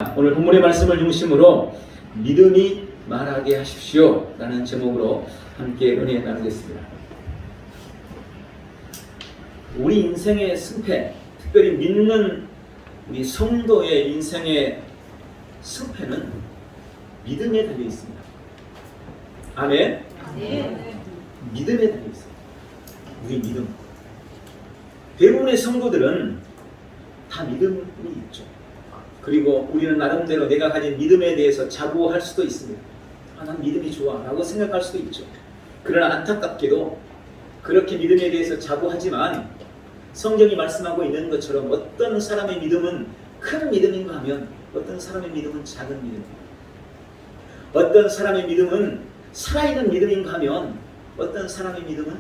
오늘 본문의 말씀을 중심으로 믿음이 말하게 하십시오 라는 제목으로 함께 은혜 나누겠습니다. 우리 인생의 승패, 특별히 믿는 우리 성도의 인생의 승패는 믿음에 달려 있습니다. 아멘? 믿음에 달려 있습니다. 우리 믿음. 대부분의 성도들은 다 믿음이 있죠. 그리고 우리는 나름대로 내가 가진 믿음에 대해서 자부할 수도 있습니다. 난 믿음이 좋아 라고 생각할 수도 있죠. 그러나 안타깝게도 그렇게 믿음에 대해서 자부하지만 성경이 말씀하고 있는 것처럼 어떤 사람의 믿음은 큰 믿음인가 하면 어떤 사람의 믿음은 작은 믿음입니다. 어떤 사람의 믿음은 살아있는 믿음인가 하면 어떤 사람의 믿음은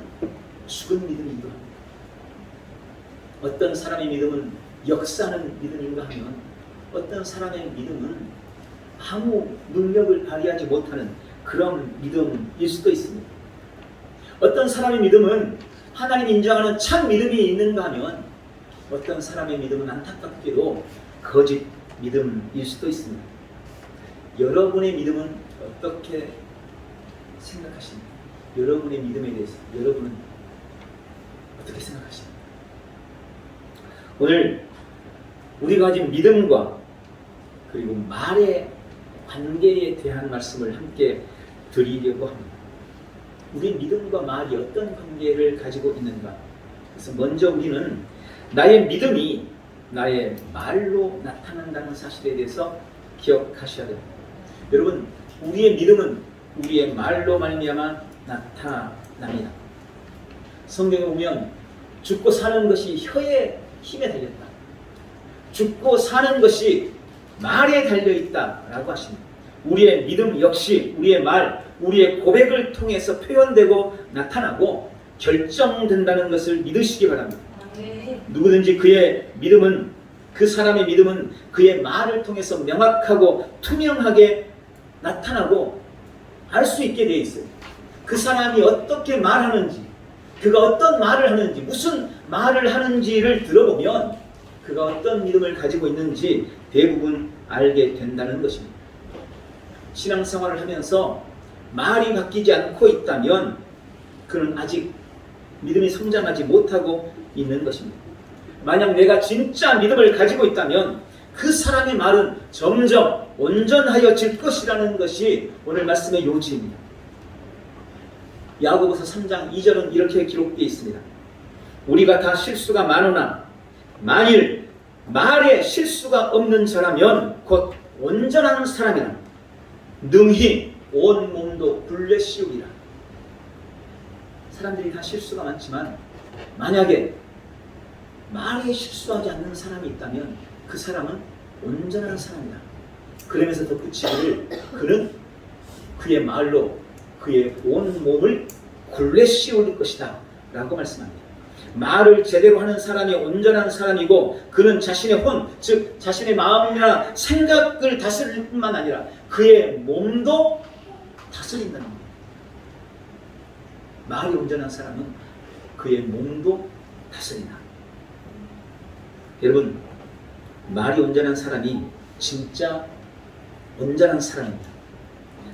죽은 믿음이기도 합니다. 어떤 사람의 믿음은 역사하는 믿음인가 하면 어떤 사람의 믿음은 아무 능력을 발휘하지 못하는 그런 믿음일 수도 있습니다. 어떤 사람의 믿음은 하나님 인정하는 참 믿음이 있는가 하면 어떤 사람의 믿음은 안타깝게도 거짓 믿음일 수도 있습니다. 여러분의 믿음은 어떻게 생각하십니까? 여러분의 믿음에 대해서 여러분은 어떻게 생각하십니까? 오늘 우리가 가진 믿음과 그리고 말의 관계에 대한 말씀을 함께 드리려고 합니다. 우리 믿음과 말이 어떤 관계를 가지고 있는가? 그래서 먼저 우리는 나의 믿음이 나의 말로 나타난다는 사실에 대해서 기억하셔야 됩니다. 여러분, 우리의 믿음은 우리의 말로 말미암아 나타납니다. 성경에 보면 죽고 사는 것이 혀의 힘에 달렸다. 죽고 사는 것이 말에 달려있다 라고 하십니다. 우리의 믿음 역시 우리의 말, 우리의 고백을 통해서 표현되고 나타나고 결정된다는 것을 믿으시기 바랍니다. 누구든지 그의 믿음은, 그 사람의 믿음은 그의 말을 통해서 명확하고 투명하게 나타나고 알 수 있게 되어 있어요. 그 사람이 어떻게 말하는지, 그가 어떤 말을 하는지, 무슨 말을 하는지를 들어보면 그가 어떤 믿음을 가지고 있는지 대부분 알게 된다는 것입니다. 신앙생활을 하면서 말이 바뀌지 않고 있다면 그는 아직 믿음이 성장하지 못하고 있는 것입니다. 만약 내가 진짜 믿음을 가지고 있다면 그 사람의 말은 점점 온전하여질 것이라는 것이 오늘 말씀의 요지입니다. 야고보서 3장 2절은 이렇게 기록되어 있습니다. 우리가 다 실수가 많으나 만일 말에 실수가 없는 자라면 곧 온전한 사람이라 능히 온 몸도 굴레 씌우리라. 사람들이 다 실수가 많지만 만약에 말에 실수하지 않는 사람이 있다면 그 사람은 온전한 사람이다. 그러면서 덧붙이기를 그는 그의 말로 그의 온 몸을 굴레 씌울 것이다 라고 말씀합니다. 말을 제대로 하는 사람이 온전한 사람이고 그는 자신의 혼, 즉 자신의 마음이나 생각을 다스릴 뿐만 아니라 그의 몸도 다스린다는 겁니다. 말이 온전한 사람은 그의 몸도 다스린다. 여러분, 말이 온전한 사람이 진짜 온전한 사람입니다.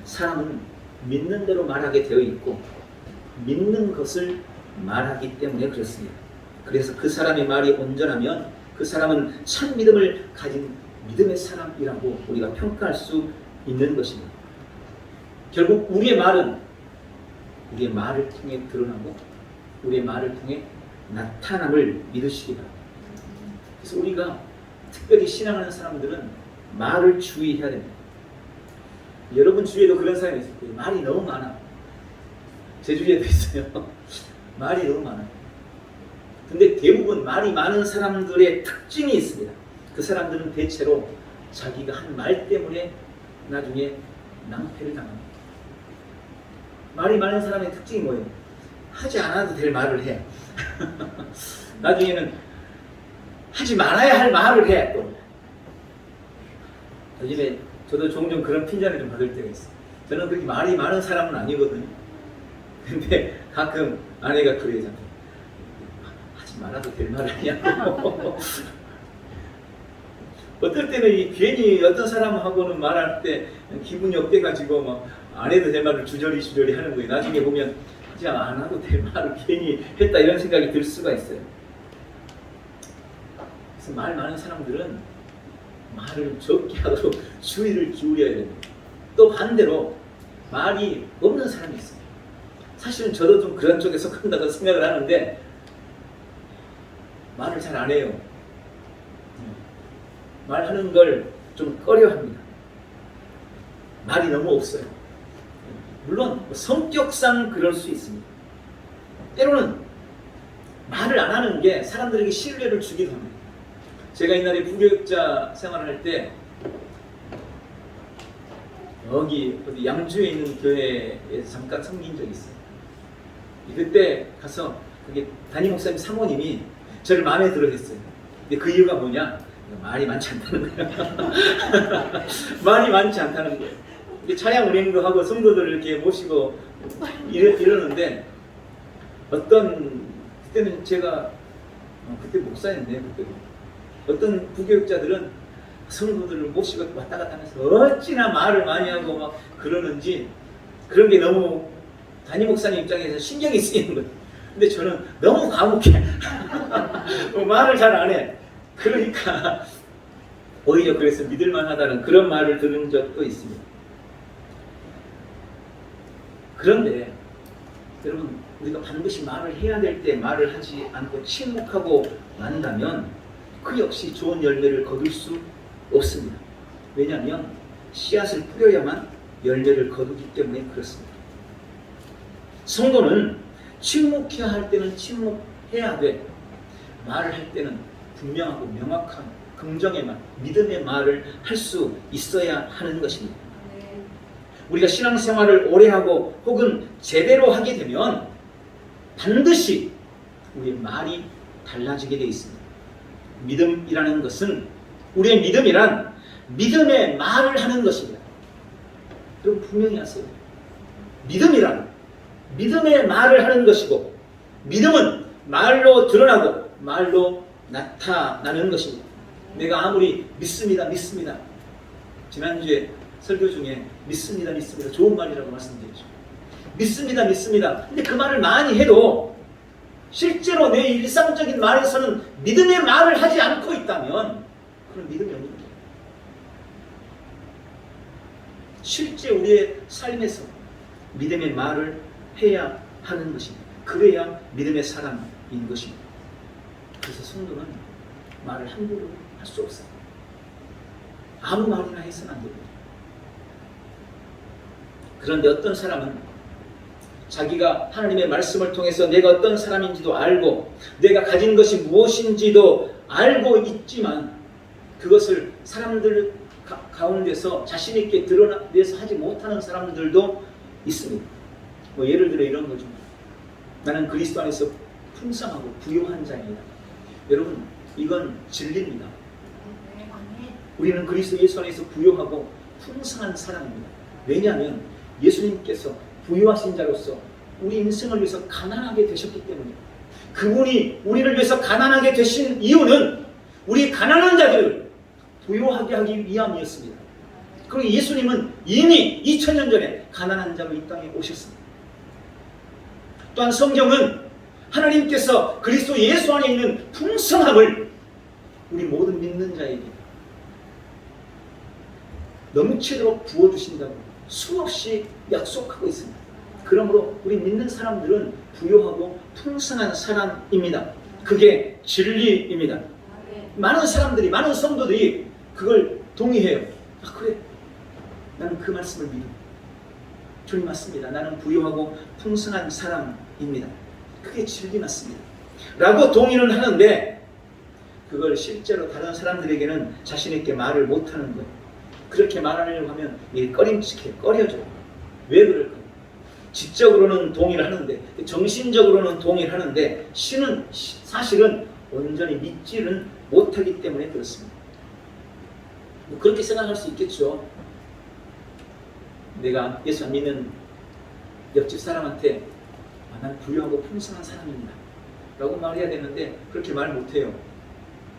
사람은 믿는 대로 말하게 되어 있고 믿는 것을 말하기 때문에 그렇습니다. 그래서 그 사람의 말이 온전하면 그 사람은 참 믿음을 가진 믿음의 사람이라고 우리가 평가할 수 있는 것입니다. 결국 우리의 말은 우리의 말을 통해 드러나고 우리의 말을 통해 나타남을 믿으시기 바랍니다. 그래서 우리가 특별히 신앙하는 사람들은 말을 주의해야 됩니다. 여러분 주위에도 그런 사람이 있을 거예요. 말이 너무 많아. 제 주위에도 있어요. 말이 너무 많아요. 근데 대부분 말이 많은 사람들의 특징이 있습니다. 그 사람들은 대체로 자기가 한 말 때문에 나중에 낭패를 당합니다. 말이 많은 사람의 특징이 뭐예요? 하지 않아도 될 말을 해. 나중에는 하지 말아야 할 말을 해. 또. 요즘에 저도 종종 그런 핀잔을 좀 받을 때가 있어요. 저는 그렇게 말이 많은 사람은 아니거든요. 근데 가끔 아내가 그래요. 저한테. 하지 말아도 될 말 아니야. 어떨 때는 괜히 어떤 사람하고는 말할 때 기분이 업돼가지고 막 안 해도 될 말을 주저리 하는 거예요. 나중에 보면 그냥 안 하고 될 말을 괜히 했다 이런 생각이 들 수가 있어요. 그래서 말 많은 사람들은 말을 적게 하도록 주의를 기울여야 됩니다. 또 반대로 말이 없는 사람이 있어요. 사실은 저도 좀 그런 쪽에 속한다고 생각을 하는데 말을 잘 안 해요. 말하는 걸 좀 꺼려합니다. 말이 너무 없어요. 물론 성격상 그럴 수 있습니다. 때로는 말을 안 하는 게 사람들에게 신뢰를 주기도 합니다. 제가 옛날에 부교육자 생활을 할 때 여기 어디 양주에 있는 교회에 잠깐 섬긴 적이 있어요. 그때 가서 그게 담임 목사님 사모님이 저를 마음에 들어 했어요. 근데 그 이유가 뭐냐? 말이 많지 않다는 거예요. 말이 많지 않다는 거예요. 차량 운행도 하고 성도들을 이렇게 모시고 이러는데 그때는 제가 그때 목사였네. 그때 어떤 부교육자들은 성도들을 모시고 왔다 갔다 하면서 어찌나 말을 많이 하고 막 그러는지 그런 게 너무 담임 목사님 입장에서 신경이 쓰이는 거예요. 근데 저는 너무 과묵해. 말을 잘 안 해. 그러니까 오히려 그래서 믿을만하다는 그런 말을 들은 적도 있습니다. 그런데 여러분 우리가 반드시 말을 해야 될 때 말을 하지 않고 침묵하고 만다면 그 역시 좋은 열매를 거둘 수 없습니다. 왜냐하면 씨앗을 뿌려야만 열매를 거두기 때문에 그렇습니다. 성도는 침묵해야 할 때는 침묵해야 돼. 말을 할 때는 분명하고 명확한 긍정의 말, 믿음의 말을 할 수 있어야 하는 것입니다. 우리가 신앙생활을 오래 하고 혹은 제대로 하게 되면 반드시 우리의 말이 달라지게 되어 있습니다. 믿음이라는 것은 우리의 믿음이란 믿음의 말을 하는 것입니다. 여러분 분명히 하세요. 믿음이란 믿음의 말을 하는 것이고 믿음은 말로 드러나고 말로 나타나는 것입니다. 내가 아무리 믿습니다. 지난주에 설교 중에 믿습니다. 좋은 말이라고 말씀드렸죠. 믿습니다. 근데 그 말을 많이 해도 실제로 내 일상적인 말에서는 믿음의 말을 하지 않고 있다면 그런 믿음이 없는 거예요. 실제 우리의 삶에서 믿음의 말을 해야 하는 것입니다. 그래야 믿음의 사람인 것입니다. 그래서 성도는 말을 함부로 할 수 없어요. 아무 말이나 해서는 안 됩니다. 그런데 어떤 사람은 자기가 하나님의 말씀을 통해서 내가 어떤 사람인지도 알고 내가 가진 것이 무엇인지도 알고 있지만 그것을 사람들 가운데서 자신 있게 드러내서 하지 못하는 사람들도 있습니다. 예를 들어 이런 거죠. 나는 그리스도 안에서 풍성하고 부요한 자입니다. 여러분 이건 진리입니다. 우리는 그리스도 예수 안에서 부요하고 풍성한 사람입니다. 왜냐하면 예수님께서 부유하신 자로서 우리 인생을 위해서 가난하게 되셨기 때문에 그분이 우리를 위해서 가난하게 되신 이유는 우리 가난한 자들을 부유하게 하기 위함이었습니다. 그리고 예수님은 이미 2000년 전에 가난한 자로 이 땅에 오셨습니다. 또한 성경은 하나님께서 그리스도 예수 안에 있는 풍성함을 우리 모든 믿는 자에게 넘치도록 부어주신다고 수없이 약속하고 있습니다. 그러므로 우리 믿는 사람들은 부요하고 풍성한 사람입니다. 그게 진리입니다. 많은 사람들이, 많은 성도들이 그걸 동의해요. 아 그래, 나는 그 말씀을 믿어. 주님 맞습니다. 나는 부요하고 풍성한 사람입니다. 그게 진리 맞습니다. 라고 동의는 하는데 그걸 실제로 다른 사람들에게는 자신 있게 말을 못하는 거예요. 그렇게 말하려고 하면 꺼림칙해, 꺼려져요. 왜 그럴까요? 지적으로는 동의를 하는데 정신적으로는 동의를 하는데 사실은 온전히 믿지는 못하기 때문에 그렇습니다. 그렇게 생각할 수 있겠죠. 내가 예수 안 믿는 옆집 사람한테 난 부유하고 풍성한 사람입니다 라고 말해야 되는데 그렇게 말 못해요.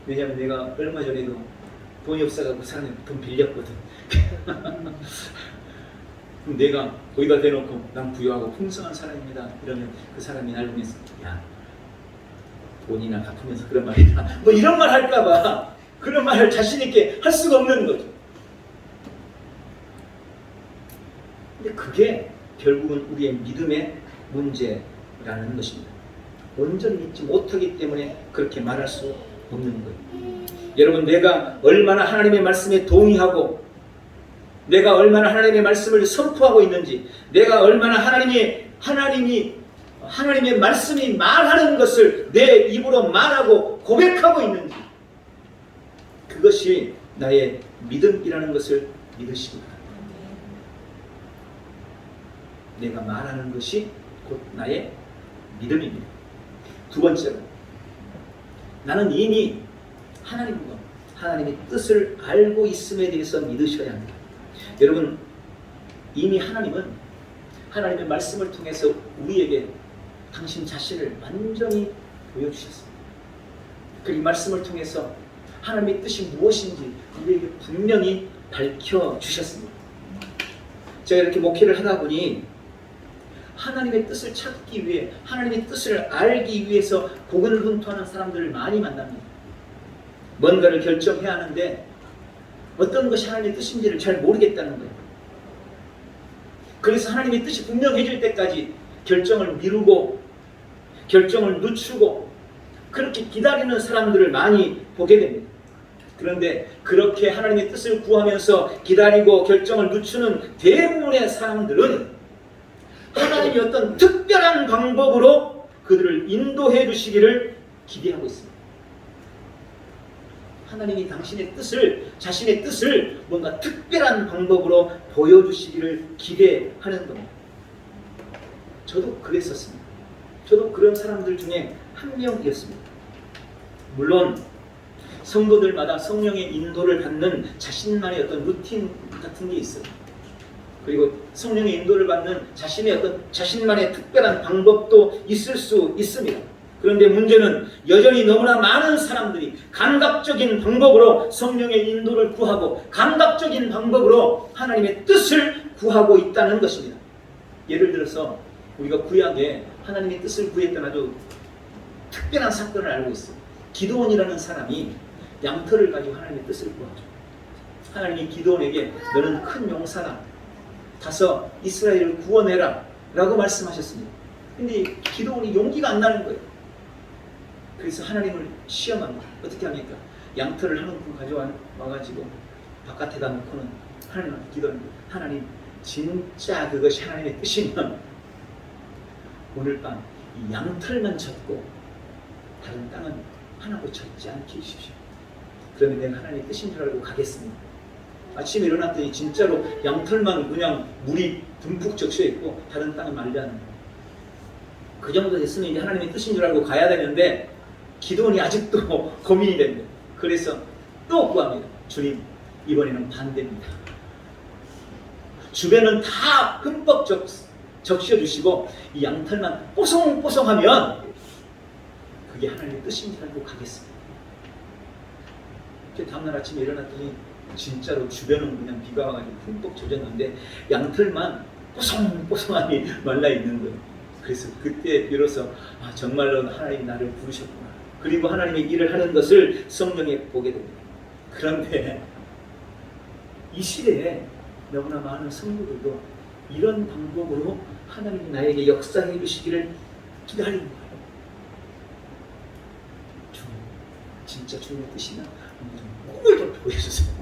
왜냐하면 내가 얼마 전에도 돈이 없어서 그 사람이 돈 빌렸거든. 그럼 내가 거기다 대놓고 난 부유하고 풍성한 사람입니다. 이러면 그 사람이 날 보면서 야 돈이나 갚으면서 그런 말이다. 뭐 이런 말 할까봐 그런 말을 자신 있게 할 수가 없는 거죠. 근데 그게 결국은 우리의 믿음의 문제라는 것입니다. 온전히 믿지 못하기 때문에 그렇게 말할 수 없는 거예요. 여러분, 내가 얼마나 하나님의 말씀에 동의하고 내가 얼마나 하나님의 말씀을 선포하고 있는지, 내가 얼마나 하나님의 말씀이 말하는 것을 내 입으로 말하고 고백하고 있는지, 그것이 나의 믿음이라는 것을 믿으시기 바랍니다. 내가 말하는 것이 곧 나의 믿음입니다. 두 번째로, 나는 이미 하나님과 하나님의 뜻을 알고 있음에 대해서 믿으셔야 합니다. 여러분, 이미 하나님은 하나님의 말씀을 통해서 우리에게 당신 자신을 완전히 보여주셨습니다. 그 이 말씀을 통해서 하나님의 뜻이 무엇인지 우리에게 분명히 밝혀주셨습니다. 제가 이렇게 목회를 하다 보니 하나님의 뜻을 찾기 위해, 하나님의 뜻을 알기 위해서 고군분투하는 사람들을 많이 만납니다. 뭔가를 결정해야 하는데 어떤 것이 하나님의 뜻인지를 잘 모르겠다는 거예요. 그래서 하나님의 뜻이 분명해질 때까지 결정을 미루고 결정을 늦추고 그렇게 기다리는 사람들을 많이 보게 됩니다. 그런데 그렇게 하나님의 뜻을 구하면서 기다리고 결정을 늦추는 대부분의 사람들은 하나님이 어떤 특별한 방법으로 그들을 인도해 주시기를 기대하고 있습니다. 하나님이 당신의 뜻을, 자신의 뜻을 뭔가 특별한 방법으로 보여주시기를 기대하는 겁니다. 저도 그랬었습니다. 저도 그런 사람들 중에 한 명이었습니다. 물론 성도들마다 성령의 인도를 받는 자신만의 어떤 루틴 같은 게 있어요. 그리고 성령의 인도를 받는 자신만의 특별한 방법도 있을 수 있습니다. 그런데 문제는 여전히 너무나 많은 사람들이 감각적인 방법으로 성령의 인도를 구하고 감각적인 방법으로 하나님의 뜻을 구하고 있다는 것입니다. 예를 들어서 우리가 구약에 하나님의 뜻을 구했던 아주 특별한 사건을 알고 있어요. 기드온이라는 사람이 양털을 가지고 하나님의 뜻을 구하죠. 하나님이 기드온에게 너는 큰 용사다, 가서 이스라엘을 구원해라 라고 말씀하셨습니다. 근데 기드온이 용기가 안 나는 거예요. 그래서 하나님을 시험합니다. 어떻게 합니까? 양털을 한 움큼 가져와가지고 바깥에다 놓고는 하나님한테 기도합니다. 하나님, 진짜 그것이 하나님의 뜻이면 오늘 밤 이 양털만 쳤고 다른 땅은 하나도 쳤지 않게 해주십시오. 그러면 내가 하나님의 뜻인 줄 알고 가겠습니다. 아침에 일어났더니 진짜로 양털만 그냥 물이 듬뿍 적셔 있고 다른 땅은 말지 않는 거예요. 그 정도 됐으면 이제 하나님의 뜻인 줄 알고 가야 되는데 기도원이 아직도 고민이 됩니다. 그래서 또 구합니다. 주님, 이번에는 반대입니다. 주변은 다 흠뻑 적셔주시고 이 양털만 뽀송뽀송하면 그게 하나님의 뜻인 줄 알고 가겠습니다. 다음날 아침에 일어났더니 진짜로 주변은 그냥 비가 와가지고 흠뻑 젖었는데 양털만 뽀송뽀송하니 말라있는 거예요. 그래서 그때 비로소 정말로 하나님 나를 부르셨구나. 그리고 하나님의 일을 하는 것을 성령에 보게 됩니다. 그런데 이 시대에 너무나 많은 성도들도 이런 방법으로 하나님이 나에게 역사해 주시기를 기다리는 거예요. 주님, 진짜 주님의 뜻이면 꿈을 좀 보여주세요.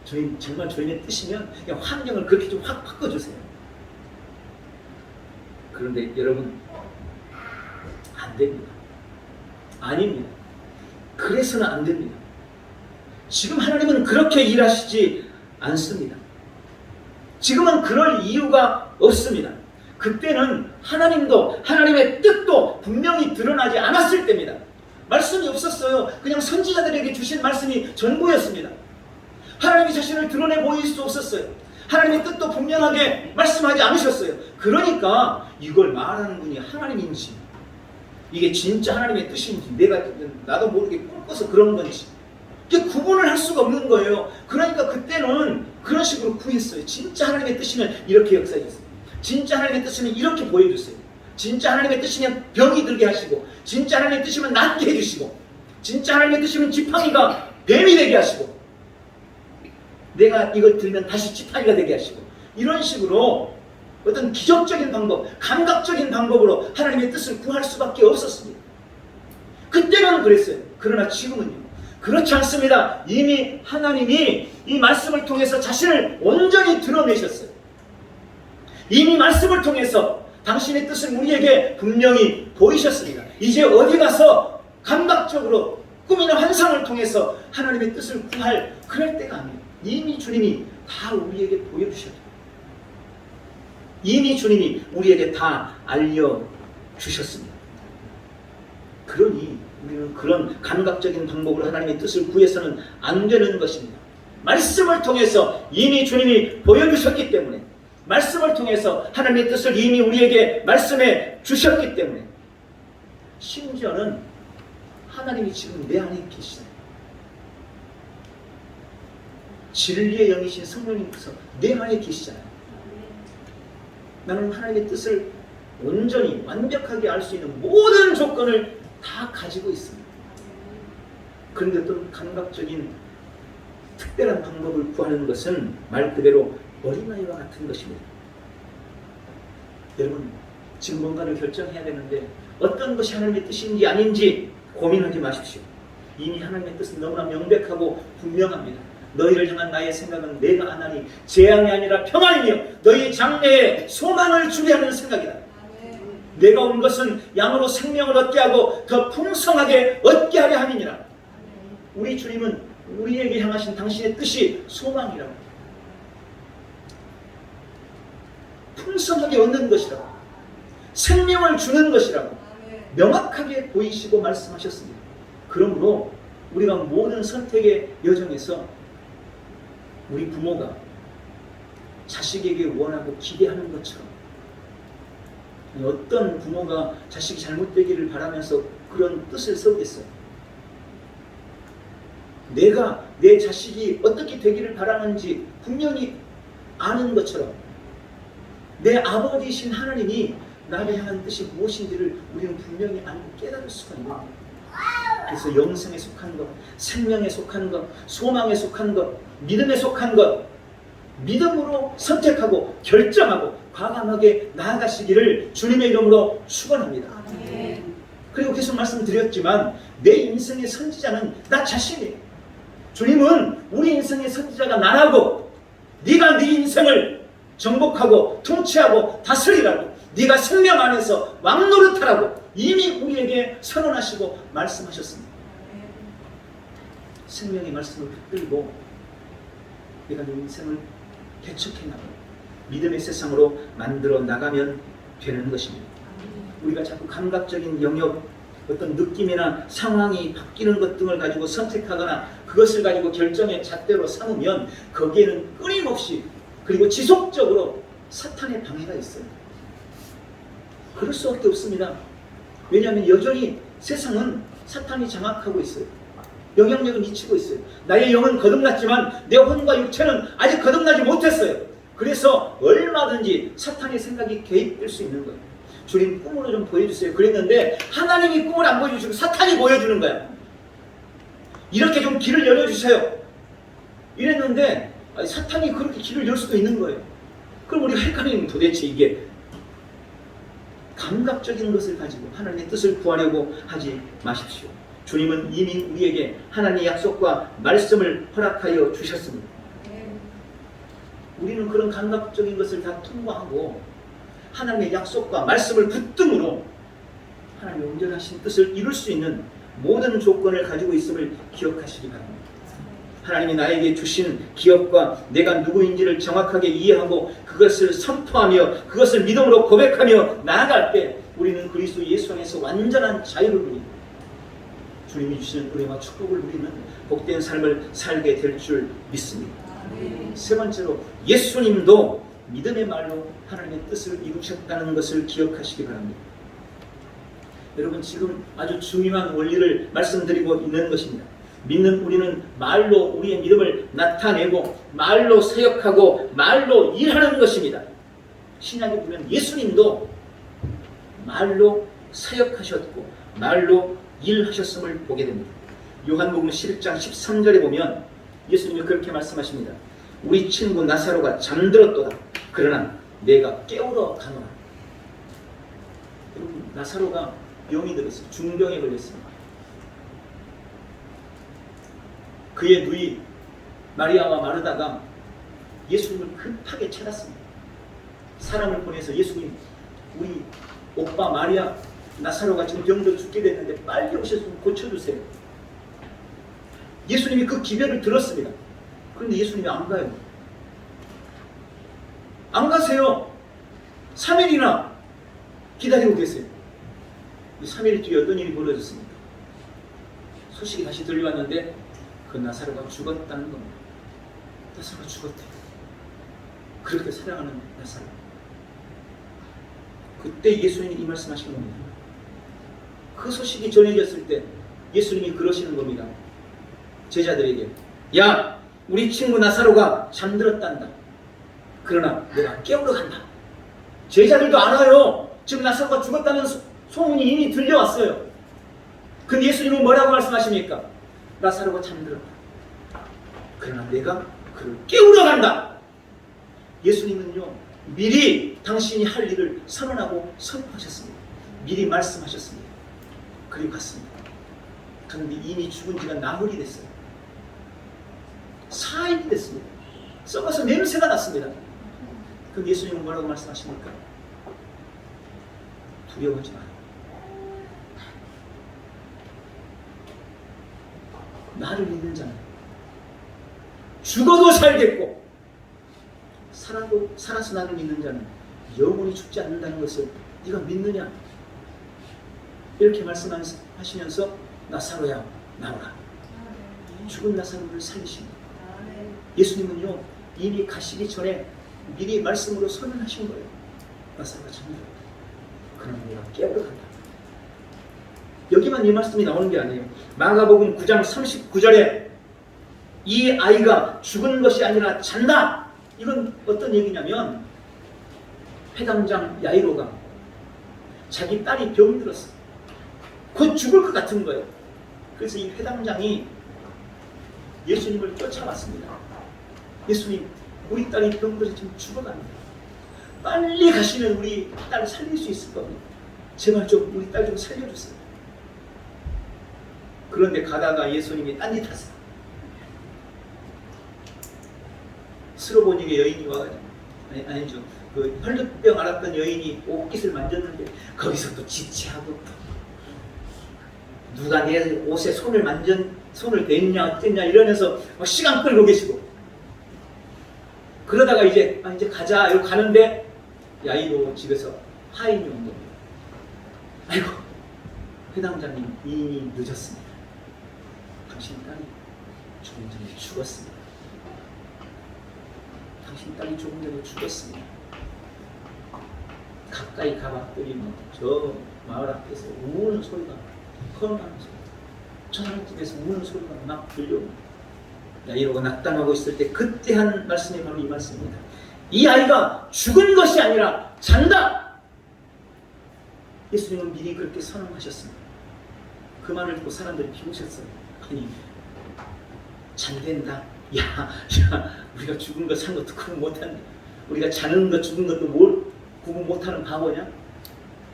주님, 정말 주님의 뜻이면 그냥 환경을 그렇게 좀 확 바꿔주세요. 그런데 여러분, 안 됩니다. 아닙니다. 그래서는 안 됩니다. 지금 하나님은 그렇게 일하시지 않습니다. 지금은 그럴 이유가 없습니다. 그때는 하나님도 하나님의 뜻도 분명히 드러나지 않았을 때입니다. 말씀이 없었어요. 그냥 선지자들에게 주신 말씀이 전부였습니다. 하나님이 자신을 드러내 보일 수 없었어요. 하나님의 뜻도 분명하게 말씀하지 않으셨어요. 그러니까 이걸 말하는 분이 하나님인지, 이게 진짜 하나님의 뜻인지, 나도 모르게 꿈꿔서 그런 건지, 이게 구분을 할 수가 없는 거예요. 그러니까 그때는 그런 식으로 구했어요. 진짜 하나님의 뜻이면 이렇게 역사해주세요. 진짜 하나님의 뜻이면 이렇게 보여주세요. 진짜 하나님의 뜻이면 병이 들게 하시고, 진짜 하나님의 뜻이면 낫게 해주시고, 진짜 하나님의 뜻이면 지팡이가 뱀이 되게 하시고, 내가 이걸 들면 다시 지팡이가 되게 하시고, 이런 식으로 어떤 기적적인 방법, 감각적인 방법으로 하나님의 뜻을 구할 수밖에 없었습니다. 그때는 그랬어요. 그러나 지금은요, 그렇지 않습니다. 이미 하나님이 이 말씀을 통해서 자신을 온전히 드러내셨어요. 이미 말씀을 통해서 당신의 뜻을 우리에게 분명히 보이셨습니다. 이제 어디 가서 감각적으로 꿈이나 환상을 통해서 하나님의 뜻을 구할 그럴 때가 아니에요. 이미 주님이 다 우리에게 보여주셨죠. 이미 주님이 우리에게 다 알려주셨습니다. 그러니 우리는 그런 감각적인 방법으로 하나님의 뜻을 구해서는 안 되는 것입니다. 말씀을 통해서 이미 주님이 보여주셨기 때문에, 말씀을 통해서 하나님의 뜻을 이미 우리에게 말씀해 주셨기 때문에, 심지어는 하나님이 지금 내 안에 계시잖아요. 진리의 영이신 성령님께서 내 안에 계시잖아요. 나는 하나님의 뜻을 온전히 완벽하게 알 수 있는 모든 조건을 다 가지고 있습니다. 그런데 어떤 감각적인 특별한 방법을 구하는 것은 말 그대로 어린아이와 같은 것입니다. 여러분, 지금 뭔가를 결정해야 되는데 어떤 것이 하나님의 뜻인지 아닌지 고민하지 마십시오. 이미 하나님의 뜻은 너무나 명백하고 분명합니다. 너희를 향한 나의 생각은 내가 하나니 재앙이 아니라 평안이며 너희 장래에 소망을 주게 하는 생각이다. 내가 온 것은 양으로 생명을 얻게 하고 더 풍성하게 얻게 하려 함이니라. 우리 주님은 우리에게 향하신 당신의 뜻이 소망이라고, 풍성하게 얻는 것이라고, 생명을 주는 것이라고 명확하게 보이시고 말씀하셨습니다. 그러므로 우리가 모든 선택의 여정에서 우리 부모가 자식에게 원하고 기대하는 것처럼, 어떤 부모가 자식이 잘못되기를 바라면서 그런 뜻을 세우겠어요? 내가 내 자식이 어떻게 되기를 바라는지 분명히 아는 것처럼 내 아버지이신 하나님이 나를 향한 뜻이 무엇인지를 우리는 분명히 알고 깨달을 수가 있는 거예요. 그래서 영생에 속한 것, 생명에 속한 것, 소망에 속한 것, 믿음에 속한 것, 믿음으로 선택하고 결정하고 과감하게 나아가시기를 주님의 이름으로 축원합니다. 그리고 계속 말씀드렸지만 내 인생의 선지자는 나 자신이에요. 주님은 우리 인생의 선지자가 나라고, 네가 네 인생을 정복하고 통치하고 다스리라고, 네가 생명 안에서 왕노릇하라고 이미 우리에게 선언하시고 말씀하셨습니다. 생명의 말씀을 붙들고 내가 내 인생을 개척해 나가고 믿음의 세상으로 만들어 나가면 되는 것입니다. 우리가 자꾸 감각적인 영역, 어떤 느낌이나 상황이 바뀌는 것 등을 가지고 선택하거나 그것을 가지고 결정의 잣대로 삼으면 거기에는 끊임없이 그리고 지속적으로 사탄의 방해가 있어요. 그럴 수밖에 없습니다. 왜냐하면 여전히 세상은 사탄이 장악하고 있어요. 영향력을 미치고 있어요. 나의 영은 거듭났지만 내 혼과 육체는 아직 거듭나지 못했어요. 그래서 얼마든지 사탄의 생각이 개입될 수 있는 거예요. 주님 꿈으로 좀 보여주세요. 그랬는데 하나님이 꿈을 안 보여주시고 사탄이 보여주는 거야. 이렇게 좀 길을 열어주세요. 이랬는데 사탄이 그렇게 길을 열 수도 있는 거예요. 그럼 우리가 헷갈리는 도대체 이게 감각적인 것을 가지고 하나님의 뜻을 구하려고 하지 마십시오. 주님은 이미 우리에게 하나님의 약속과 말씀을 허락하여 주셨습니다. 우리는 그런 감각적인 것을 다 통과하고 하나님의 약속과 말씀을 붙듦으로 하나님의 온전하신 뜻을 이룰 수 있는 모든 조건을 가지고 있음을 기억하시기 바랍니다. 하나님이 나에게 주신 기업과 내가 누구인지를 정확하게 이해하고 그것을 선포하며 그것을 믿음으로 고백하며 나아갈 때 우리는 그리스도 예수 안에서 완전한 자유를 누립니다. 주님이 주시는 은혜와 축복을 누리는 복된 삶을 살게 될 줄 믿습니다. 세 번째로 예수님도 믿음의 말로 하나님의 뜻을 이루셨다는 것을 기억하시기 바랍니다. 여러분, 지금 아주 중요한 원리를 말씀드리고 있는 것입니다. 믿는 우리는 말로 우리의 믿음을 나타내고 말로 사역하고 말로 일하는 것입니다. 신약에 보면 예수님도 말로 사역하셨고 말로 일하셨음을 보게 됩니다. 요한복음 11장 13절에 보면 예수님이 그렇게 말씀하십니다. 우리 친구 나사로가 잠들었도다. 그러나 내가 깨우러 가노라. 여러분, 나사로가 병이 들었어요. 중병에 걸렸습니다. 그의 누이 마리아와 마르다가 예수님을 급하게 찾았습니다. 사람을 보내서 예수님, 우리 오빠 마리아 나사로가 지금 병들어 죽게 됐는데 빨리 오셔서 고쳐주세요. 예수님이 그 기별을 들었습니다. 그런데 예수님이 안 가요. 안 가세요. 3일이나 기다리고 계세요. 3일 뒤에 어떤 일이 벌어졌습니까? 소식이 다시 들려왔는데 그 나사로가 죽었다는 겁니다. 나사로가 죽었대요. 그렇게 사랑하는 나사로. 그때 예수님이 이 말씀하신 겁니다. 그 소식이 전해졌을 때 예수님이 그러시는 겁니다. 제자들에게, 야, 우리 친구 나사로가 잠들었단다. 그러나 내가 깨우러 간다. 제자들도 알아요. 지금 나사로가 죽었다는 소문이 이미 들려왔어요. 근데 예수님은 뭐라고 말씀하십니까? 나사로가 잠들었다. 그러나 내가 그를 깨우러 간다. 예수님은요, 미리 당신이 할 일을 선언하고 선포하셨습니다. 미리 말씀하셨습니다. 그리고 갔습니다. 그런데 이미 죽은 지가 나흘이 됐어요. 4일이 됐습니다. 썩어서 냄새가 났습니다. 그럼 예수님은 뭐라고 말씀하십니까? 두려워하지 마라. 나를 믿는 자는 죽어도 살겠고 살아서 나를 믿는 자는 영원히 죽지 않는다는 것을 네가 믿느냐? 이렇게 말씀하시면서 나사로야 나오라. 죽은 나사로를 살리십니다. 예수님은요, 이미 가시기 전에 미리 말씀으로 선언하신 거예요. 나사로가 잠들었다. 그러나 내가 깨우러 간다. 여기만 이 말씀이 나오는 게 아니에요. 마가복음 9장 39절에 이 아이가 죽은 것이 아니라 잔다. 이건 어떤 얘기냐면 회당장 야이로가 자기 딸이 병들었어. 곧 죽을 것 같은 거예요. 그래서 이 회당장이 예수님을 쫓아왔습니다. 예수님, 우리 딸이 병들어서 지금 죽어갑니다. 빨리 가시면 우리 딸 살릴 수 있을 겁니다. 제발 좀 우리 딸 좀 살려주세요. 그런데 가다가 예수님이 딴짓 하세요. 스로보닉의 여인이 와가지고, 아니죠. 그 혈루병 앓았던 여인이 옷깃을 만졌는데 거기서 또 지체하고 누가 내 옷에 손을 댔냐 어땠냐 이러면서 막 시간 끌고 계시고, 그러다가 이제 가자 이러고 가는데 야이로 집에서 하인이 온 겁니다. 아이고, 회당장님 이미 늦었습니다. 당신 딸이 조금 전에 죽었습니다. 당신 딸이 조금 전에 죽었습니다. 가까이 가봤더니 저 마을 앞에서 우는 소리가, 헌하는 소리, 저 사람 집에서 우는 소리가 막 들려옵니다. 이러고 낙담하고 있을 때 그때 한 말씀이 바로 이 말씀입니다. 이 아이가 죽은 것이 아니라 잔다. 예수님은 미리 그렇게 선언하셨습니다. 그 말을 듣고 사람들이 비웃었어요. 아니, 잔댄다. 야, 우리가 죽은 거 산 것도 구분 못한다. 우리가 자는 것 죽은 것도 뭘 구분 못하는 바보냐?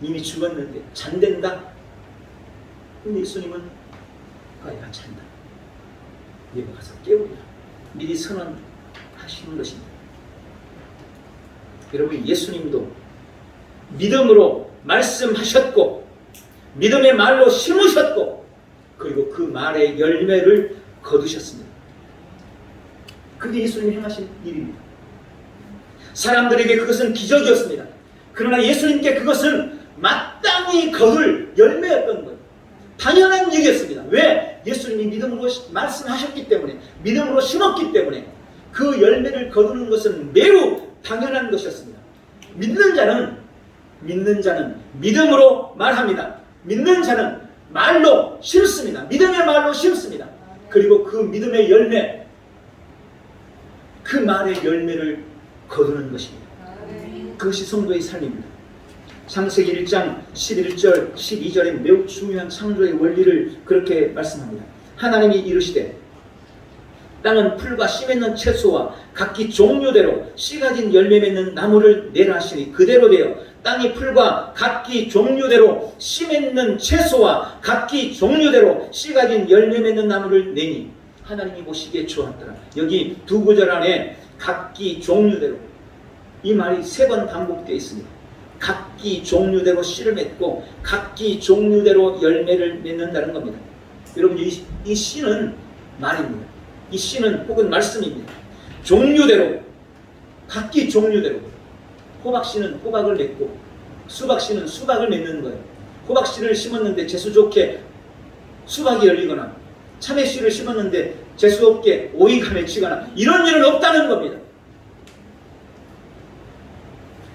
이미 죽었는데 잔댄다. 근데 예수님은 그 아이가 잔다. 내가 가서 깨우리라. 미리 선언하시는 것입니다. 여러분, 예수님도 믿음으로 말씀하셨고 믿음의 말로 심으셨고 그리고 그 말의 열매를 거두셨습니다. 그게 예수님이 행하신 일입니다. 사람들에게 그것은 기적이었습니다. 그러나 예수님께 그것은 마땅히 거둘 열매였던 거예요. 당연한 얘기였습니다. 왜? 예수님이 믿음으로 말씀하셨기 때문에, 믿음으로 심었기 때문에 그 열매를 거두는 것은 매우 당연한 것이었습니다. 믿는 자는 믿음으로 말합니다. 믿는 자는 말로 심습니다. 믿음의 말로 심습니다. 그리고 그 믿음의 열매, 그 말의 열매를 거두는 것입니다. 그것이 성도의 삶입니다. 창세기 1장 11절 12절에 매우 중요한 창조의 원리를 그렇게 말씀합니다. 하나님이 이르시되 땅은 풀과 씨 맺는 채소와 각기 종류대로 씨 가진 열매 맺는 나무를 내라 하시니 그대로 되어 땅이 풀과 각기 종류대로 씨 맺는 채소와 각기 종류대로 씨 가진 열매 맺는 나무를 내니 하나님이 보시기에 좋았더라. 여기 두 구절 안에 각기 종류대로, 이 말이 3번 반복되어 있습니다. 각기 종류대로 씨를 맺고 각기 종류대로 열매를 맺는다는 겁니다. 여러분, 이 씨는 말입니다. 이 씨는 혹은 말씀입니다. 종류대로, 각기 종류대로. 호박씨는 호박을 맺고 수박씨는 수박을 맺는 거예요. 호박씨를 심었는데 재수 좋게 수박이 열리거나 참외씨를 심었는데 재수 없게 오이가 맺히거나 이런 일은 없다는 겁니다.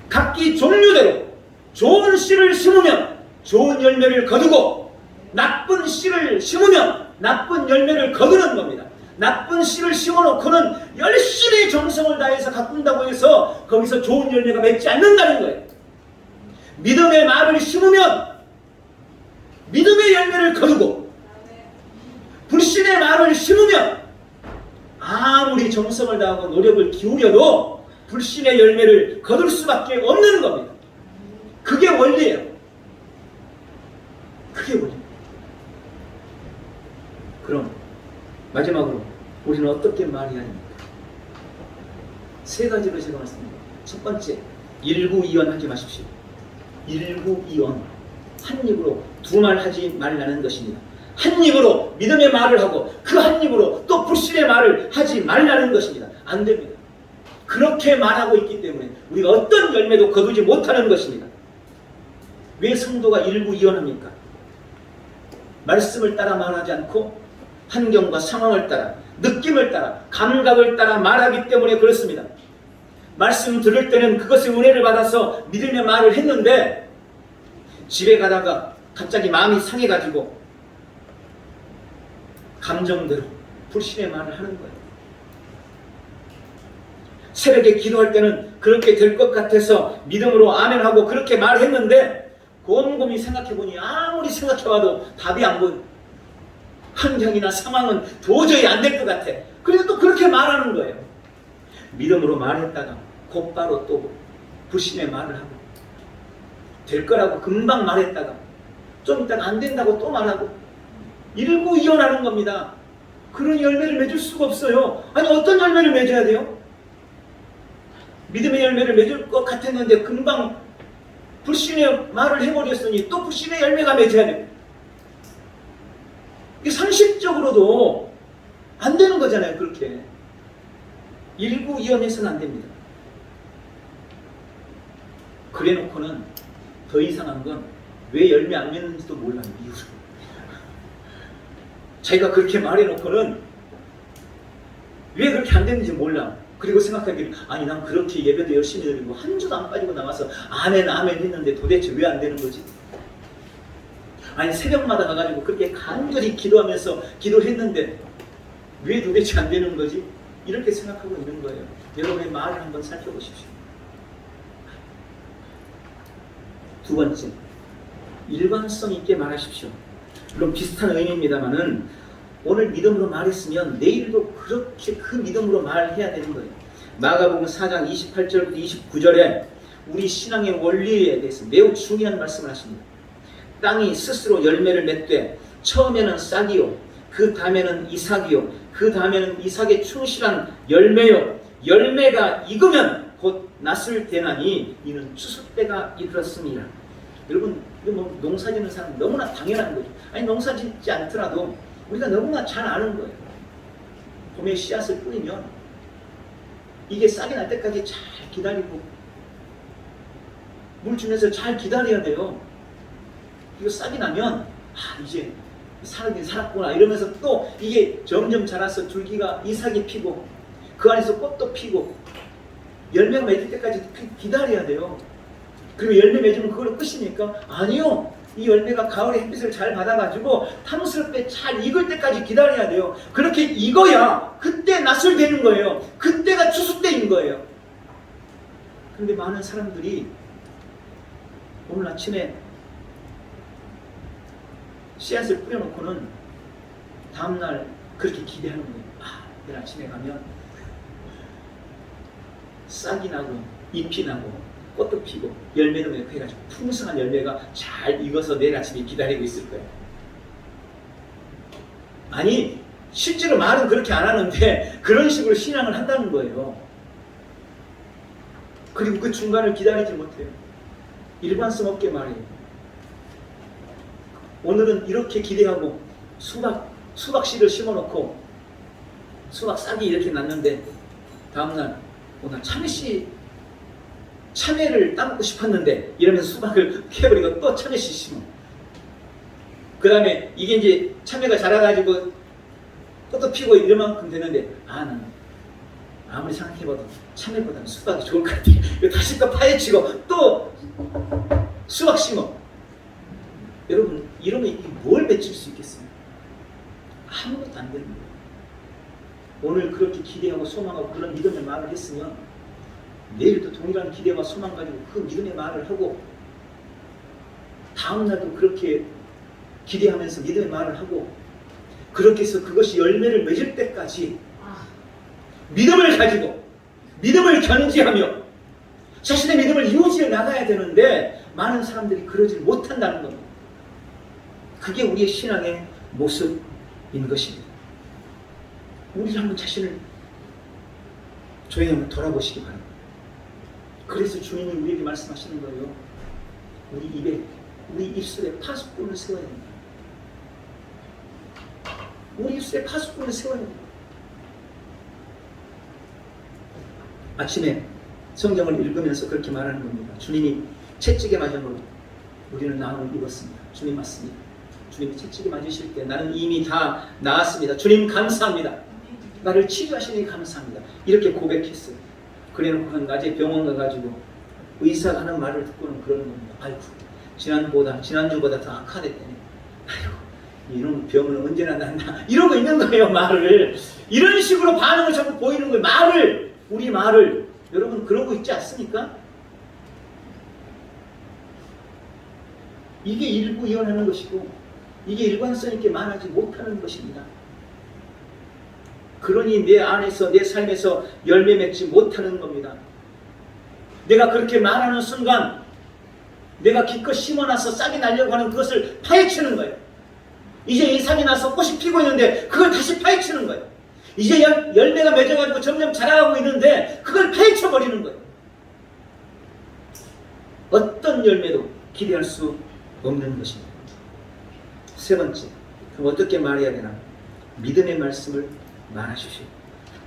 각기 종류대로 좋은 씨를 심으면 좋은 열매를 거두고 나쁜 씨를 심으면 나쁜 열매를 거두는 겁니다. 나쁜 씨를 심어놓고는 열심히 정성을 다해서 가꾼다고 해서 거기서 좋은 열매가 맺지 않는다는 거예요. 믿음의 말을 심으면 믿음의 열매를 거두고 불신의 말을 심으면 아무리 정성을 다하고 노력을 기울여도 불신의 열매를 거둘 수밖에 없는 겁니다. 그게 원리예요. 그게 원리입니다. 그럼 마지막으로 우리는 어떻게 말해야 합니까? 3가지로 제가 말씀드립니다. 첫 번째, 일구이언 하지 마십시오. 일구이언, 한 입으로 두 말 하지 말라는 것입니다. 한 입으로 믿음의 말을 하고 그 한 입으로 또 불신의 말을 하지 말라는 것입니다. 안 됩니다. 그렇게 말하고 있기 때문에 우리가 어떤 열매도 거두지 못하는 것입니다. 왜 성도가 일구이언합니까? 말씀을 따라 말하지 않고 환경과 상황을 따라, 느낌을 따라, 감각을 따라 말하기 때문에 그렇습니다. 말씀 들을 때는 그것의 은혜를 받아서 믿음의 말을 했는데 집에 가다가 갑자기 마음이 상해가지고 감정대로 불신의 말을 하는 거예요. 새벽에 기도할 때는 그렇게 될 것 같아서 믿음으로 아멘하고 그렇게 말했는데 곰곰이 생각해보니 아무리 생각해봐도 답이 안 보여. 환경이나 상황은 도저히 안 될 것 같아. 그래서 또 그렇게 말하는 거예요. 믿음으로 말했다가 곧바로 또 불신의 말을 하고 될 거라고 금방 말했다가 좀 이따가 안 된다고 또 말하고 일구이언하는 겁니다. 그런 열매를 맺을 수가 없어요. 아니 어떤 열매를 맺어야 돼요? 믿음의 열매를 맺을 것 같았는데 금방 불신의 말을 해버렸으니 또 불신의 열매가 맺어야 돼요. 이게 상식적으로도 안 되는 거잖아요. 그렇게 일구이언해서는 안 됩니다. 그래 놓고는 더 이상한 건 왜 열매 안 맺는지도 몰라요. 이유를. 자기가 그렇게 말해 놓고는 왜 그렇게 안 되는지 몰라. 그리고 생각하기를 아니 난 그렇게 예배도 열심히 드리고 한 주도 안 빠지고 나와서 아멘 아멘 했는데 도대체 왜 안 되는 거지? 아니 새벽마다 가가지고 그렇게 간절히 기도하면서 기도했는데 왜 도대체 안 되는 거지? 이렇게 생각하고 있는 거예요. 여러분의 말을 한번 살펴보십시오. 두 번째, 일관성 있게 말하십시오. 물론 비슷한 의미입니다만은 오늘 믿음으로 말했으면 내일도 그렇게 그 믿음으로 말해야 되는 거예요. 마가복음 4장 28절부터 29절에 우리 신앙의 원리에 대해서 매우 중요한 말씀을 하십니다. 땅이 스스로 열매를 맺되 처음에는 싹이요 그 다음에는 이삭이요 그 다음에는 이삭에 충실한 열매요 열매가 익으면 곧 낫을 되나니 이는 추수 때가 이르렀습니다. 여러분 이거 뭐 농사 짓는 사람 너무나 당연한 거죠. 아니 농사 짓지 않더라도 우리가 너무나 잘 아는 거예요. 봄에 씨앗을 뿌리면 이게 싹이 날 때까지 잘 기다리고 물 주면서 잘 기다려야 돼요. 이거 싹이 나면 이제 살긴 살았구나 이러면서 또 이게 점점 자라서 줄기가 이삭이 피고 그 안에서 꽃도 피고 열매가 맺을 때까지 기다려야 돼요. 그리고 열매 맺으면 그걸로 끝입니까? 아니요. 이 열매가 가을의 햇빛을 잘 받아가지고 탐스럽게 잘 익을 때까지 기다려야 돼요. 그렇게 익어야 그때 낫을 되는 거예요. 그때가 추수 때인 거예요. 그런데 많은 사람들이 오늘 아침에 씨앗을 뿌려놓고는 다음날 그렇게 기대하는 거예요. 아, 내일 아침에 가면 싹이 나고 잎이 나고 꽃도 피고 열매도 맺고 해가지고 풍성한 열매가 잘 익어서 내일 아침에 기다리고 있을 거예요. 아니, 실제로 말은 그렇게 안 하는데 그런 식으로 신앙을 한다는 거예요. 그리고 그 중간을 기다리지 못해요. 일관성 없게 말해요. 오늘은 이렇게 기대하고 수박씨를 심어놓고 수박 싹이 이렇게 났는데 다음날 오늘 참외를 따먹고 싶었는데 이러면서 수박을 캐버리고 또 참외씨 심어. 그 다음에 이게 이제 참외가 자라가지고 꽃도 피고 이만큼 되는데 난 아무리 생각해봐도 참외보다는 수박이 좋을 것 같아. 다시 또 파헤치고 또 수박 심어. 여러분, 이러면 뭘 맺힐 수 있겠어요? 아무것도 안 되는 거예요. 오늘 그렇게 기대하고 소망하고 그런 믿음의 말을 했으면 내일도 동일한 기대와 소망 가지고 그 믿음의 말을 하고 다음날도 그렇게 기대하면서 믿음의 말을 하고 그렇게 해서 그것이 열매를 맺을 때까지 믿음을 가지고 믿음을 견지하며 자신의 믿음을 유지해 나가야 되는데 많은 사람들이 그러지 못한다는 겁니다. 그게 우리의 신앙의 모습인 것입니다. 우리 한번 자신을 조용히 한번 돌아보시기 바랍니다. 그래서 주님이 우리에게 말씀하시는 거예요. 우리 입술에 파수꾼을 세워야 됩니다. 우리 입술에 파수꾼을 세워야 됩니다. 아침에 성경을 읽으면서 그렇게 말하는 겁니다. 주님이 채찍에 맞음으로 우리는 나음을 입었습니다. 주님 맞습니다. 주님이 채찍에 맞으실 때 나는 이미 다 나았습니다. 주님 감사합니다. 나를 치료하시니 감사합니다. 이렇게 고백했어요. 그래놓고 한 낮에 병원 가가지고 의사가 하는 말을 듣고는 그러는 겁니다. 아이고, 지난주보다 더 악화됐다니. 아이고, 이런 병은 언제나 난다. 이러고 있는 거예요, 말을. 이런 식으로 반응을 자꾸 보이는 거예요. 우리 말을. 여러분, 그러고 있지 않습니까? 이게 일부이언하는 것이고, 이게 일관성 있게 말하지 못하는 것입니다. 그러니 내 안에서, 내 삶에서 열매 맺지 못하는 겁니다. 내가 그렇게 말하는 순간 내가 기껏 심어놔서 싹이 나려고 하는 그것을 파헤치는 거예요. 이제 이 싹이 나서 꽃이 피고 있는데 그걸 다시 파헤치는 거예요. 이제 열매가 맺어가지고 점점 자라가고 있는데 그걸 파헤쳐버리는 거예요. 어떤 열매도 기대할 수 없는 것입니다. 세 번째, 그럼 어떻게 말해야 되나? 믿음의 말씀을 말하십시오.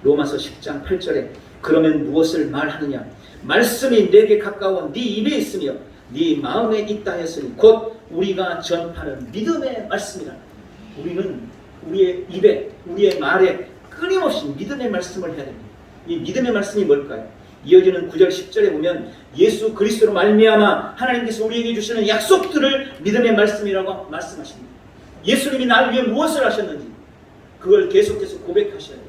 로마서 10장 8절에 그러면 무엇을 말하느냐? 말씀이 내게 가까워 네 입에 있으며 네 마음에 있다 했으니 곧 우리가 전파하는 믿음의 말씀이라. 우리는 우리의 입에, 우리의 말에 끊임없이 믿음의 말씀을 해야 됩니다. 이 믿음의 말씀이 뭘까요? 이어지는 9절 10절에 보면 예수 그리스도로 말미암아 하나님께서 우리에게 주시는 약속들을 믿음의 말씀이라고 말씀하십니다. 예수님이 나를 위해 무엇을 하셨는지 그걸 계속해서 고백하셔야 돼요.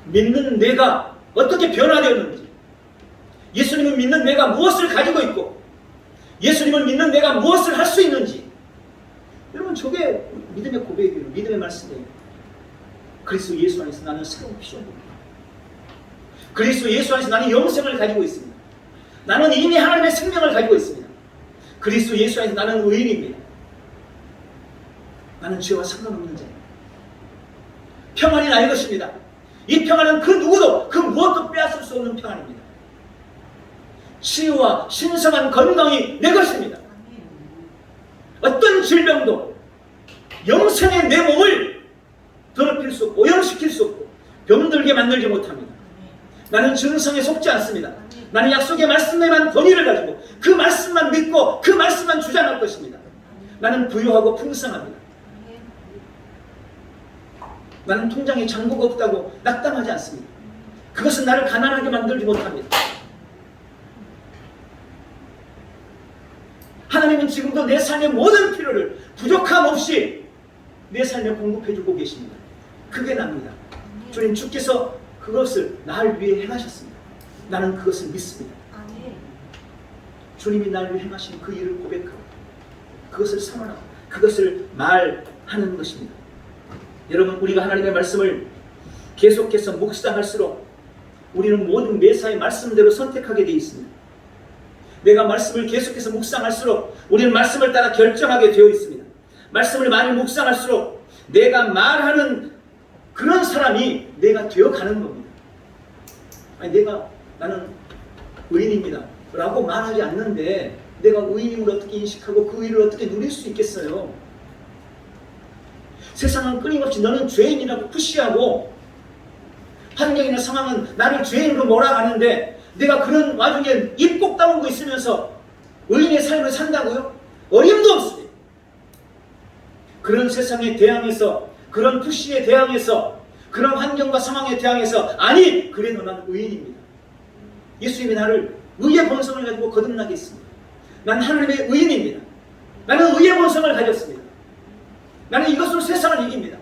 믿는 내가 어떻게 변화되었는지, 예수님을 믿는 내가 무엇을 가지고 있고, 예수님을 믿는 내가 무엇을 할 수 있는지, 여러분 저게 믿음의 고백이에요. 믿음의 말씀이에요. 그리스도 예수 안에서 나는 새로운 피조물입니다. 그리스도 예수 안에서 나는 영생을 가지고 있습니다. 나는 이미 하나님의 생명을 가지고 있습니다. 그리스도 예수 안에서 나는 의인입니다. 나는 죄와 상관없는 자입니다. 평안이 나의 것입니다. 이 평안은 그 누구도 그 무엇도 빼앗을 수 없는 평안입니다. 치유와 신성한 건강이 내 것입니다. 어떤 질병도 영생의 내 몸을 더럽힐 수 없고 오염시킬 수 없고 병들게 만들지 못합니다. 나는 증상에 속지 않습니다. 나는 약속의 말씀에만 권위를 가지고 그 말씀만 믿고 그 말씀만 주장할 것입니다. 나는 부유하고 풍성합니다. 나는 통장에 잔고가 없다고 낙담하지 않습니다. 그것은 나를 가난하게 만들지 못합니다. 지금도 내 삶의 모든 필요를 부족함 없이 내 삶에 공급해주고 계십니다. 그게 납니다. 주님, 주께서 그것을 날 위해 행하셨습니다. 나는 그것을 믿습니다. 주님이 날 위해 행하신 그 일을 고백하고 그것을 선언하고 그것을 말하는 것입니다. 여러분, 우리가 하나님의 말씀을 계속해서 묵상할수록 우리는 모든 매사의 말씀대로 선택하게 되어 있습니다. 내가 말씀을 계속해서 묵상할수록 우리는 말씀을 따라 결정하게 되어 있습니다. 말씀을 많이 묵상할수록 내가 말하는 그런 사람이 내가 되어가는 겁니다. 아니, 나는 의인입니다 라고 말하지 않는데 내가 의인임을 어떻게 인식하고 그 의를 어떻게 누릴 수 있겠어요? 세상은 끊임없이 너는 죄인이라고 푸시하고 환경이나 상황은 나를 죄인으로 몰아가는데 내가 그런 와중에 입 꼭 다물고 있으면서 의인의 삶을 산다고요? 어림도 없습니다. 그런 세상에 대항해서, 그런 푸시에 대항해서, 그런 환경과 상황에 대항해서, 아니, 그래도 나는 의인입니다. 예수님이 나를 의의 본성을 가지고 거듭나게 했습니다. 난 하나님의 의인입니다. 나는 의의 본성을 가졌습니다. 나는 이것으로 세상을 이깁니다.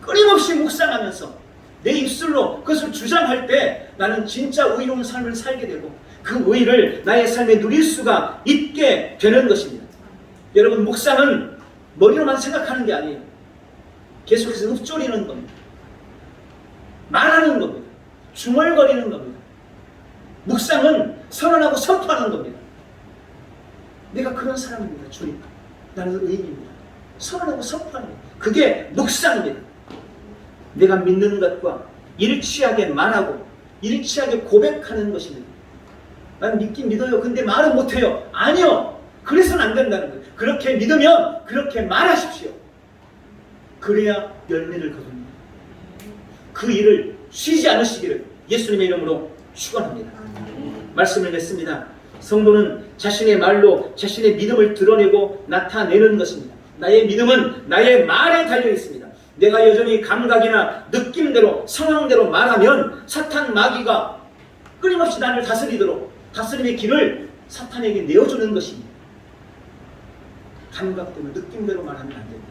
끊임없이 묵상하면서 내 입술로 그것을 주장할 때 나는 진짜 의로운 삶을 살게 되고 그 의를 나의 삶에 누릴 수가 있게 되는 것입니다. 여러분, 묵상은 머리로만 생각하는 게 아니에요. 계속해서 읊조리는 겁니다. 말하는 겁니다. 중얼거리는 겁니다. 묵상은 선언하고 선포하는 겁니다. 내가 그런 사람입니다. 주님, 나는 의인입니다. 선언하고 선포하는 겁니다. 그게 묵상입니다. 내가 믿는 것과 일치하게 말하고 일치하게 고백하는 것입니다. 난 믿긴 믿어요. 근데 말은 못해요. 아니요. 그래서는 안 된다는 거예요. 그렇게 믿으면 그렇게 말하십시오. 그래야 열매를 거둡니다. 그 일을 쉬지 않으시기를 예수님의 이름으로 축원합니다. 말씀을 냈습니다. 성도는 자신의 말로 자신의 믿음을 드러내고 나타내는 것입니다. 나의 믿음은 나의 말에 달려 있습니다. 내가 여전히 감각이나 느낌대로 상황대로 말하면 사탄 마귀가 끊임없이 나를 다스리도록 다스림의 길을 사탄에게 내어주는 것입니다. 감각대로 느낌대로 말하면 안 됩니다.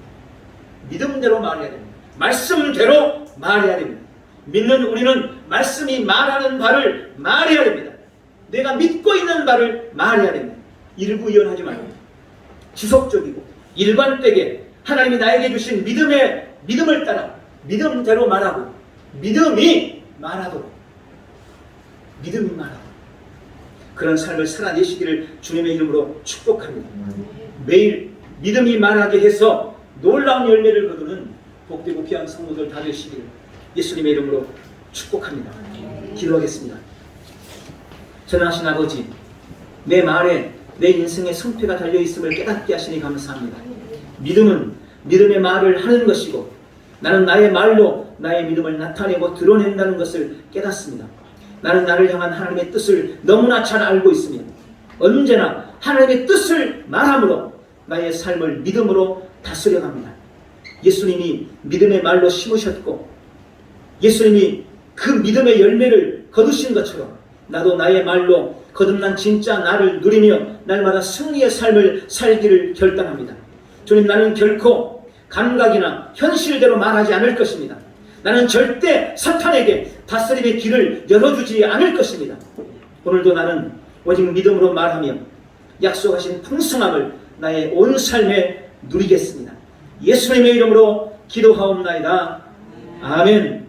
믿음대로 말해야 됩니다. 말씀대로 말해야 됩니다. 믿는 우리는 말씀이 말하는 바를 말해야 됩니다. 내가 믿고 있는 바를 말해야 됩니다. 일부이연하지 말고 지속적이고 일관되게 하나님이 나에게 주신 믿음을 따라 믿음대로 말하고 믿음이 말하도록 그런 삶을 살아내시기를 주님의 이름으로 축복합니다. 매일 믿음이 말하게 해서 놀라운 열매를 거두는 복되고 귀한 성도들 다 되시기를 예수님의 이름으로 축복합니다. 기도하겠습니다. 전하신 아버지, 내 말에 내 인생의 성패가 달려있음을 깨닫게 하시니 감사합니다. 믿음은 믿음의 말을 하는 것이고 나는 나의 말로 나의 믿음을 나타내고 드러낸다는 것을 깨닫습니다. 나는 나를 향한 하나님의 뜻을 너무나 잘 알고 있으며 언제나 하나님의 뜻을 말함으로 나의 삶을 믿음으로 다스려갑니다. 예수님이 믿음의 말로 심으셨고 예수님이 그 믿음의 열매를 거두신 것처럼 나도 나의 말로 거듭난 진짜 나를 누리며 날마다 승리의 삶을 살기를 결단합니다. 주님, 나는 결코 감각이나 현실대로 말하지 않을 것입니다. 나는 절대 사탄에게 다스림의 길을 열어주지 않을 것입니다. 오늘도 나는 오직 믿음으로 말하며 약속하신 풍성함을 나의 온 삶에 누리겠습니다. 예수님의 이름으로 기도하옵나이다. 아멘.